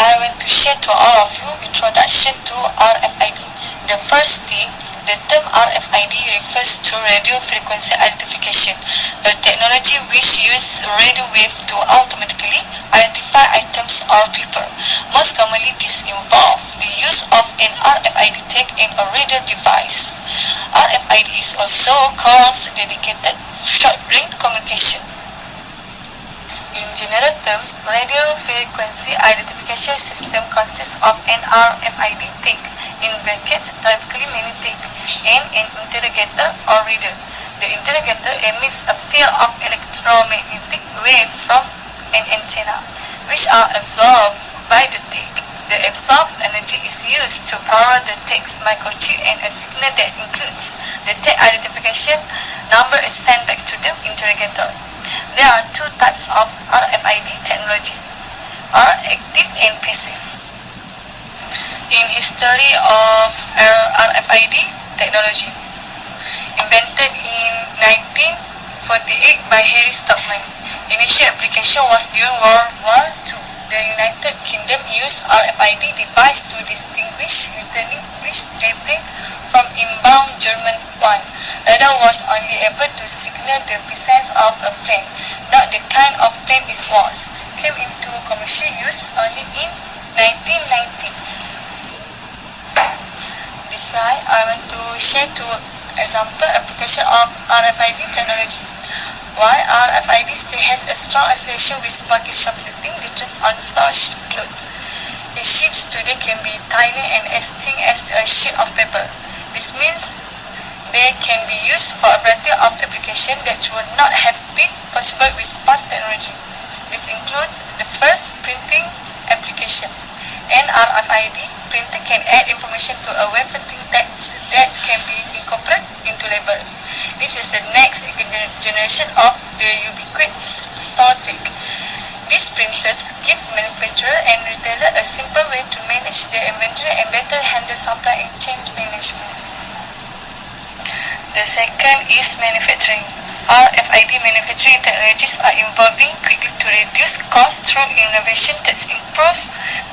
I want to share to all of you introduction to RFID. The first thing, the term RFID refers to radio frequency identification, a technology which uses radio wave to automatically identify items or people. Most commonly, this involves the use of an RFID tag in a radio device. RFID is also called dedicated short-range communication. In general terms, radio frequency identification system consists of an RFID tag, in brackets typically magnetic, and an interrogator or reader. The interrogator emits a field of electromagnetic wave from an antenna, which are absorbed by the tag. The absorbed energy is used to power the tag's microchip, and a signal that includes the tag identification number is sent back to the interrogator. There are two types of RFID technology, active and passive. In history of RFID technology, invented in 1948 by Harry Stockman. Initial application was during World War II. The United Kingdom used RFID device to distinguish returning English airplane from inbound German one. Radar was only able to signal the presence of a plane, not the kind of plane it was. Came into commercial use only in 1990s. This slide, I want to share two example application of RFID technology. Why RFID still has a strong association with market shoplifting, returns on stored clothes. The ships today can be tiny and as thin as a sheet of paper. This means they can be used for a variety of applications that would not have been possible with past technology. This includes the first, printing applications. An RFID printer can add information to a wafer-thin text that can be incorporated into labels. This is the next generation of the ubiquitous store tag. These printers give manufacturer and retailer a simple way to manage their inventory and better handle supply and chain management. The second is manufacturing. RFID manufacturing technologies are evolving quickly to reduce costs through innovation that improve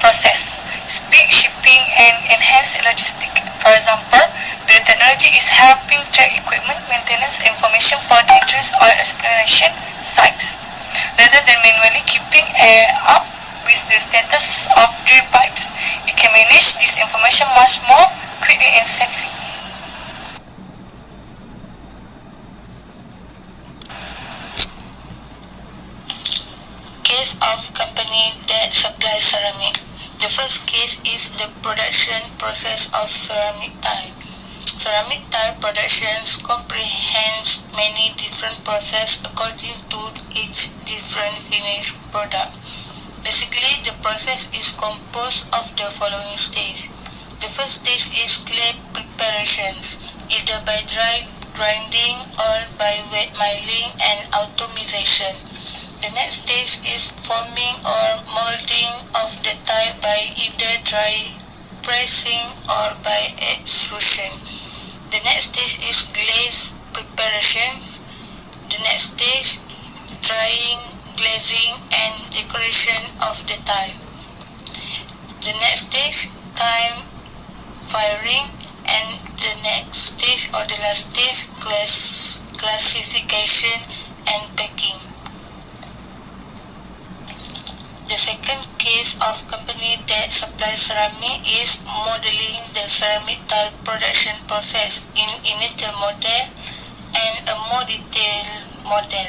process, speed shipping, and enhance logistics. For example, the technology is helping track equipment maintenance information for dangerous oil exploration sites, rather than manually keeping up with the status of drill pipes. It can manage this information much more quickly and safely. Case of company that supplies ceramic. The first case is the production process of ceramic tile. Ceramic tile production comprehends many different processes according to each different finished product. Basically, the process is composed of the following stages. The first stage is clay preparations, either by dry grinding or by wet milling and automation. The next stage is forming or molding of the tile by either dry pressing or by extrusion. The next stage is glaze preparation. The next stage, drying, glazing, and decoration of the tile. The next stage, time firing, and the next stage or the last stage, classification and packing. The second case of company that supplies ceramic is modeling the ceramic tile production process in initial model and a more detailed model.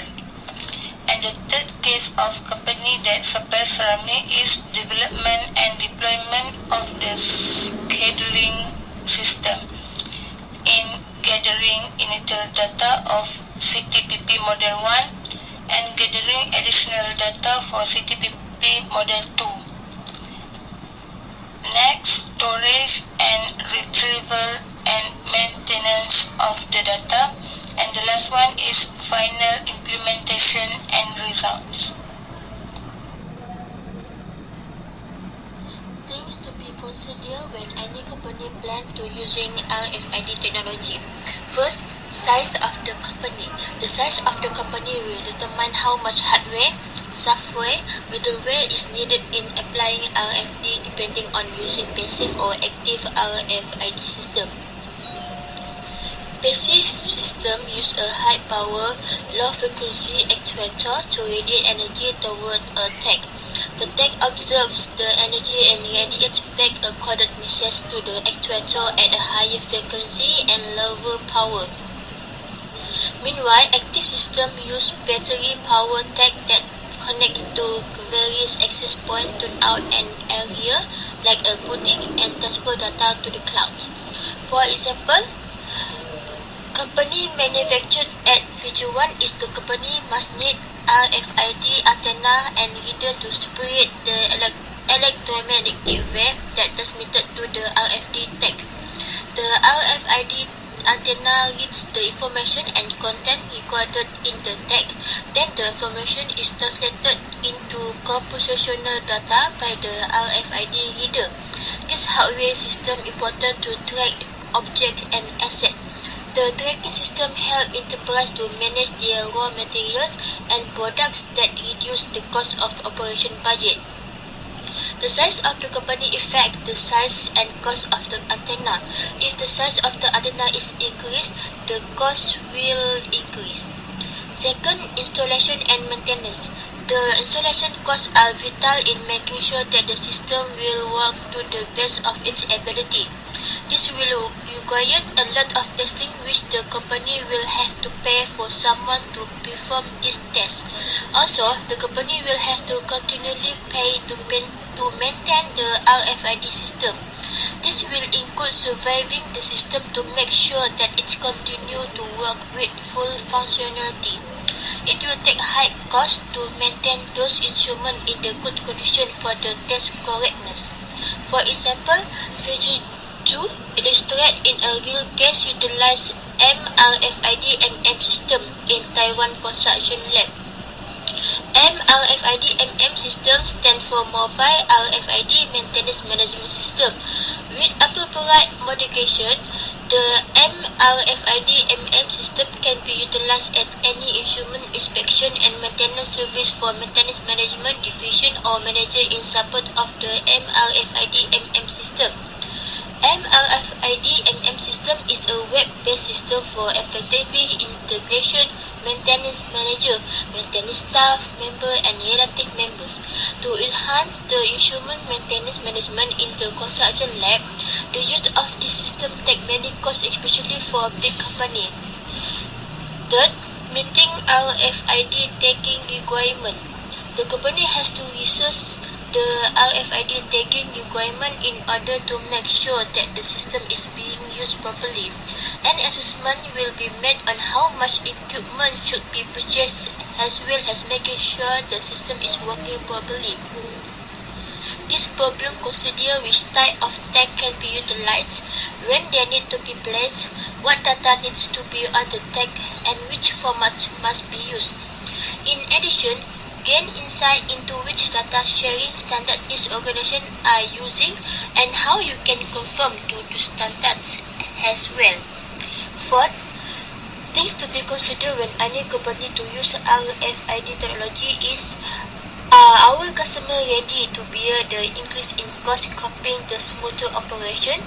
And the third case of company that supplies ceramic is development and deployment of the scheduling system in gathering initial data of CTPP Model 1 and gathering additional data for CTPP Model 2. Next, storage and retrieval and maintenance of the data. And the last one is final implementation and results. Things to be considered when any company plan to using RFID technology. First, size of the company. The size of the company will determine how much hardware, software middleware is needed in applying RFID depending on using passive or active RFID system. Passive system use a high-power, low-frequency actuator to radiate energy toward a tag. The tag observes the energy and radiates back a coded message to the actuator at a higher frequency and lower power. Meanwhile, active system use battery-powered tag that connect to various access points to out an area like a building and transfer data to the cloud. For example, company manufactured at Figure 1 is the company must need RFID antenna and reader to spread the electromagnetic wave that transmitted to the RFID tag. The RFID antenna reads the information and content recorded in the tag. Then the information is translated into compositional data by the RFID reader. This hardware system important to track objects and assets. The tracking system helps enterprises to manage their raw materials and products that reduce the cost of operation budget. The size of the company affects the size and cost of the antenna. If the size of the antenna is increased, the cost will increase. Second, installation and maintenance. The installation costs are vital in making sure that the system will work to the best of its ability. This will require a lot of testing which the company will have to pay for someone to perform this test. Also, the company will have to continually pay to maintain the RFID system. This will include surveying the system to make sure that it continues to work with full functionality. It will take high cost to maintain those instruments in the good condition for the test correctness. For example, Figure 2 illustrate in a real case utilize MRFID system in Taiwan Construction Lab. MRFID system stands for Mobile RFID Maintenance Management System. With appropriate modification, the MRFID system can be utilized at any instrument inspection and maintenance service for maintenance management division or manager in support of the MRFID system. MRFID system is a web-based system for effective integration, maintenance manager, maintenance staff, member and relative members. To enhance the instrument maintenance management in the construction lab, the use of this system takes many costs, especially for big company. Third, meeting RFID tagging requirement. The company has to research the RFID tagging requirement in order to make sure that the system is being used properly. An assessment will be made on how much equipment should be purchased as well as making sure the system is working properly. This problem considers which type of tag can be utilized, when they need to be placed, what data needs to be on the tag, and which formats must be used. In addition, gain insight into which data sharing standards these organizations are using and how you can conform to the standards as well. Fourth, things to be considered when any company to use RFID technology is: are our customer ready to bear the increase in cost coping the smoother operation?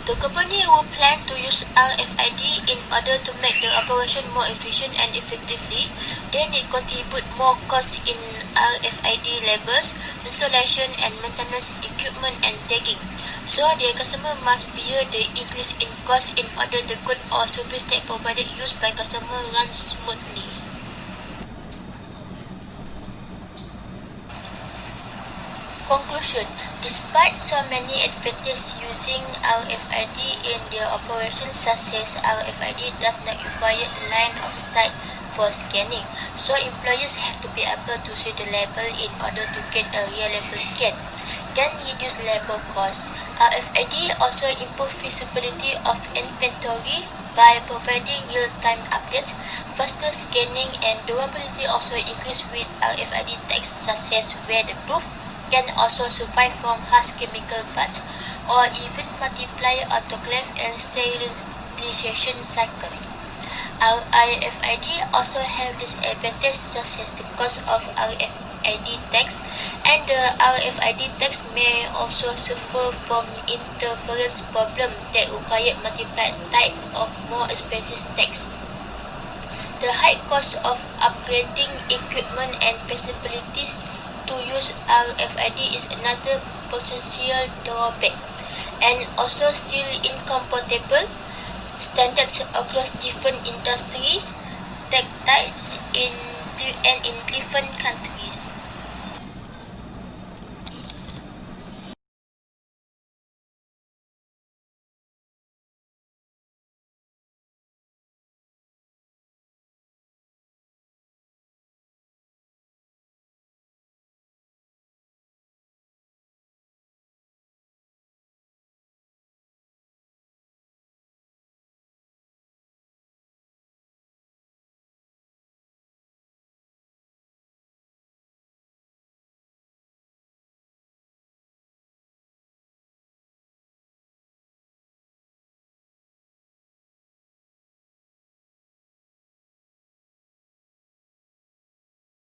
The company will plan to use RFID in order to make the operation more efficient and effectively. They need contribute more costs in RFID labels, installation and maintenance equipment and tagging. So their customer must bear the increase in cost in order the good or service they provided used by customer runs smoothly. Conclusion: despite so many advantages using RFID in their operations, such as RFID does not require line of sight for scanning, so employees have to be able to see the label in order to get a reliable scan. Can reduce labor costs. RFID also improve visibility of inventory by providing real-time updates. Faster scanning and durability also increase with RFID tags, such as weatherproof, can also survive from harsh chemical baths or even multiply autoclave and sterilization cycles. Our RFID also have disadvantages such as the cost of RFID tags, and the RFID tags may also suffer from interference problem that require multiple type of more expensive tags. The high cost of upgrading equipment and facilities to use RFID is another potential drawback, and also still incompatible standards across different industry tech types in different countries.